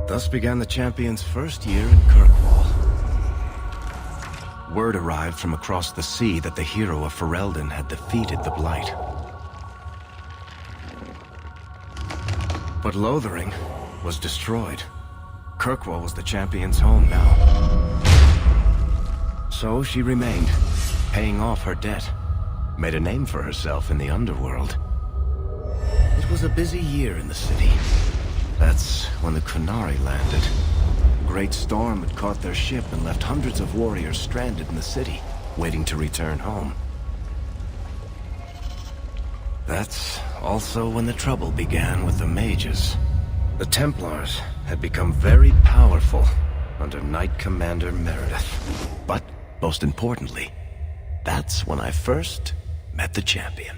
Thus began the champion's first year in Kirkwall. Word arrived from across the sea that the hero of Ferelden had defeated the Blight. But Lothering was destroyed. Kirkwall was the champion's home now. So she remained, paying off her debt. Made a name for herself in the underworld. It was a busy year in the city. That's when the Qunari landed. A great storm had caught their ship and left hundreds of warriors stranded in the city, waiting to return home. That's also when the trouble began with the Mages. The Templars had become very powerful under Knight Commander Meredith. But, most importantly, that's when I first met the champion.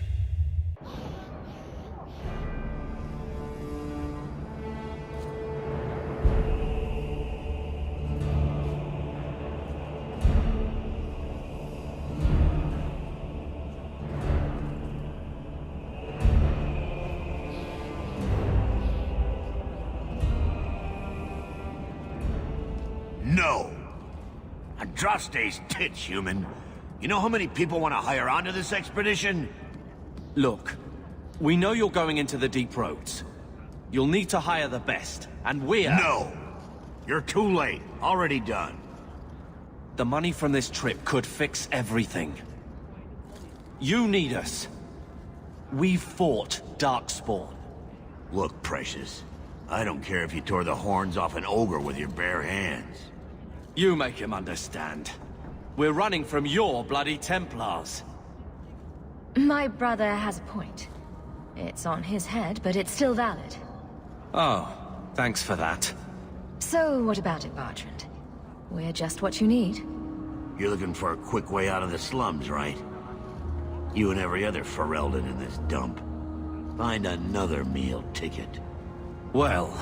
No! Andraste's tits, human. You know how many people want to hire onto this expedition? Look, we know you're going into the deep roads. You'll need to hire the best, and we're... No! You're too late. Already done. The money from this trip could fix everything. You need us. We've fought Darkspawn. Look, Precious. I don't care if you tore the horns off an ogre with your bare hands. You make him understand. We're running from your bloody Templars. My brother has a point. It's on his head, but it's still valid. Oh, thanks for that. So, what about it, Bertrand? We're just what you need. You're looking for a quick way out of the slums, right? You and every other Ferelden in this dump. Find another meal ticket. Well,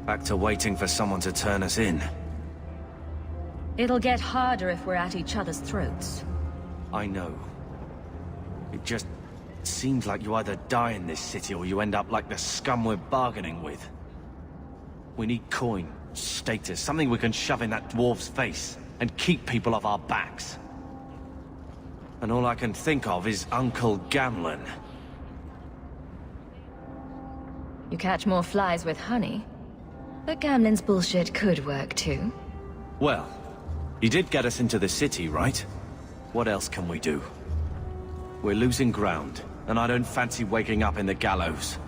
back to waiting for someone to turn us in. It'll get harder if we're at each other's throats. I know. It just seems like you either die in this city or you end up like the scum we're bargaining with. We need coin, status, something we can shove in that dwarf's face and keep people off our backs. And all I can think of is Uncle Gamlen. You catch more flies with honey, but Gamlen's bullshit could work too. Well, he did get us into the city, right? What else can we do? We're losing ground, and I don't fancy waking up in the gallows.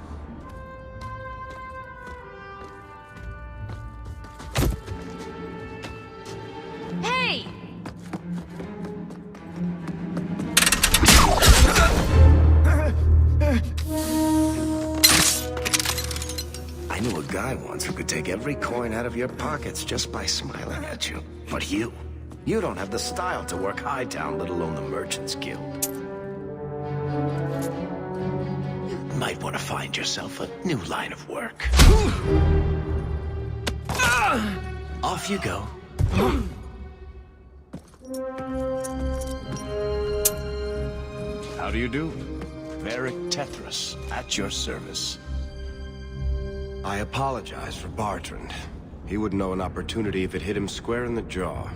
Hey! I knew a guy once who could take every coin out of your pockets just by smiling at you. But you don't have the style to work Hightown, let alone the Merchants Guild. You might want to find yourself a new line of work. Off you go. How do you do? Varric Tethras, at your service. I apologize for Bertrand. He wouldn't know an opportunity if it hit him square in the jaw.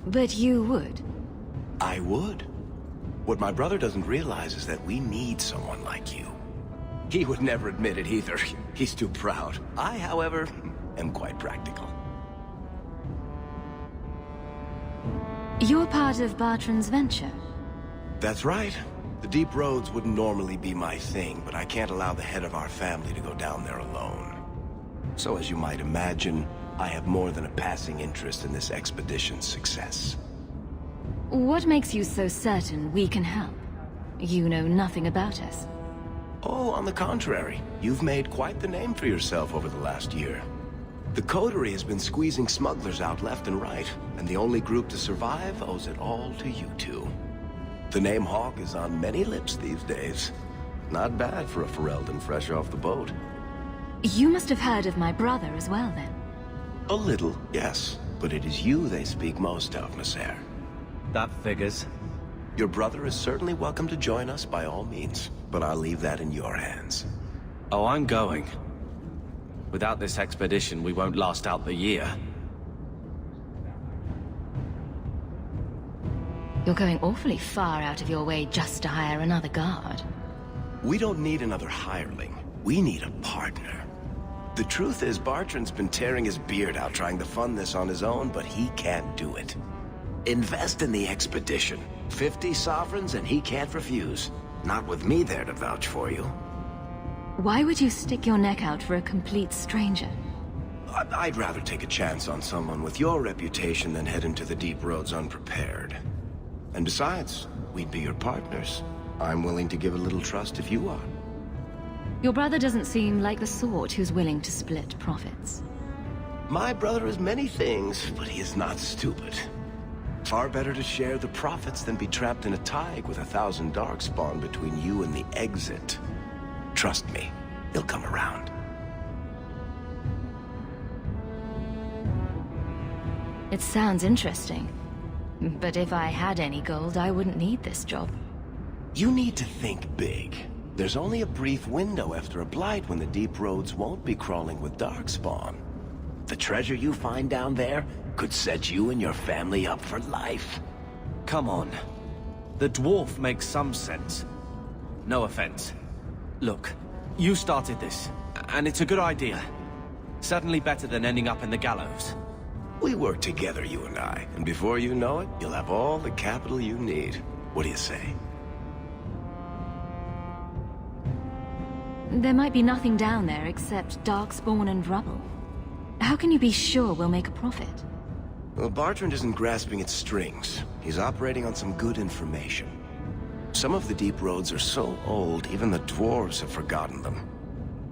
But you would. I would. What my brother doesn't realize is that we need someone like you. He would never admit it either. He's too proud. I, however, am quite practical. You're part of Bertrand's venture. That's right. The deep roads wouldn't normally be my thing, but I can't allow the head of our family to go down there alone. So as you might imagine, I have more than a passing interest in this expedition's success. What makes you so certain we can help? You know nothing about us. Oh, on the contrary. You've made quite the name for yourself over the last year. The Coterie has been squeezing smugglers out left and right, and the only group to survive owes it all to you two. The name Hawke is on many lips these days. Not bad for a Ferelden fresh off the boat. You must have heard of my brother as well, then. A little, yes. But it is you they speak most of, Nasser. That figures. Your brother is certainly welcome to join us by all means, but I'll leave that in your hands. Oh, I'm going. Without this expedition, we won't last out the year. You're going awfully far out of your way just to hire another guard. We don't need another hireling. We need a partner. The truth is, Bartrand's been tearing his beard out trying to fund this on his own, but he can't do it. Invest in the expedition. 50 sovereigns and he can't refuse. Not with me there to vouch for you. Why would you stick your neck out for a complete stranger? I'd rather take a chance on someone with your reputation than head into the deep roads unprepared. And besides, we'd be your partners. I'm willing to give a little trust if you are. Your brother doesn't seem like the sort who's willing to split profits. My brother is many things, but he is not stupid. Far better to share the profits than be trapped in a tide with 1,000 darkspawn between you and the exit. Trust me, he'll come around. It sounds interesting. But if I had any gold, I wouldn't need this job. You need to think big. There's only a brief window after a blight when the deep roads won't be crawling with darkspawn. The treasure you find down there could set you and your family up for life. Come on. The dwarf makes some sense. No offense. Look, you started this, and it's a good idea. Certainly better than ending up in the gallows. We work together, you and I, and before you know it, you'll have all the capital you need. What do you say? There might be nothing down there except darkspawn and rubble. How can you be sure we'll make a profit? Well, Bartrand isn't grasping at strings. He's operating on some good information. Some of the deep roads are so old, even the dwarves have forgotten them.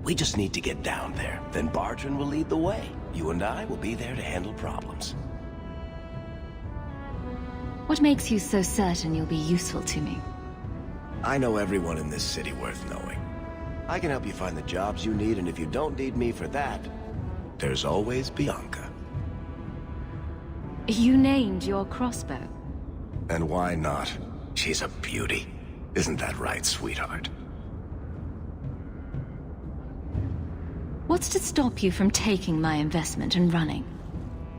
We just need to get down there. Then Bartrand will lead the way. You and I will be there to handle problems. What makes you so certain you'll be useful to me? I know everyone in this city worth knowing. I can help you find the jobs you need, and if you don't need me for that, there's always Bianca. You named your crossbow. And why not? She's a beauty. Isn't that right, sweetheart? What's to stop you from taking my investment and running?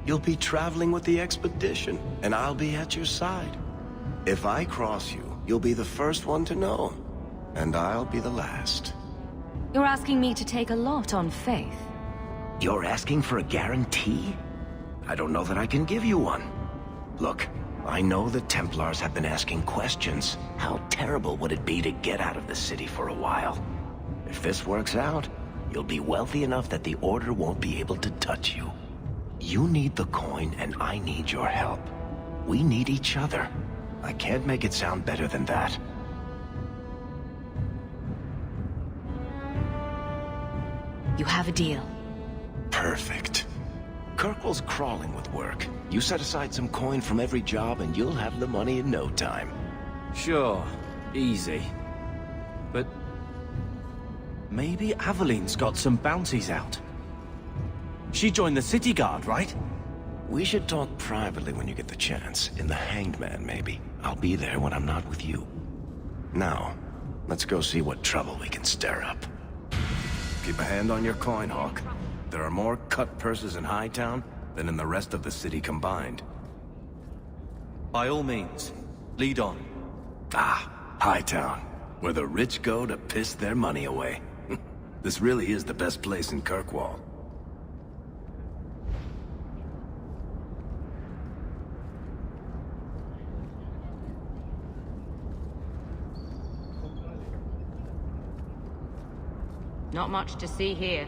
You'll be traveling with the expedition, and I'll be at your side. If I cross you, you'll be the first one to know, and I'll be the last. You're asking me to take a lot on faith. You're asking for a guarantee? I don't know that I can give you one. Look, I know the Templars have been asking questions. How terrible would it be to get out of the city for a while? If this works out, you'll be wealthy enough that the Order won't be able to touch you. You need the coin, and I need your help. We need each other. I can't make it sound better than that. You have a deal. Perfect. Kirkwall's crawling with work. You set aside some coin from every job, and you'll have the money in no time. Sure, easy. But maybe Aveline's got some bounties out. She joined the city guard, right? We should talk privately when you get the chance. In the Hanged Man, maybe. I'll be there when I'm not with you. Now, let's go see what trouble we can stir up. Keep a hand on your coin, Hawke. There are more cut purses in Hightown than in the rest of the city combined. By all means, lead on. Ah, Hightown, where the rich go to piss their money away. This really is the best place in Kirkwall. Not much to see here.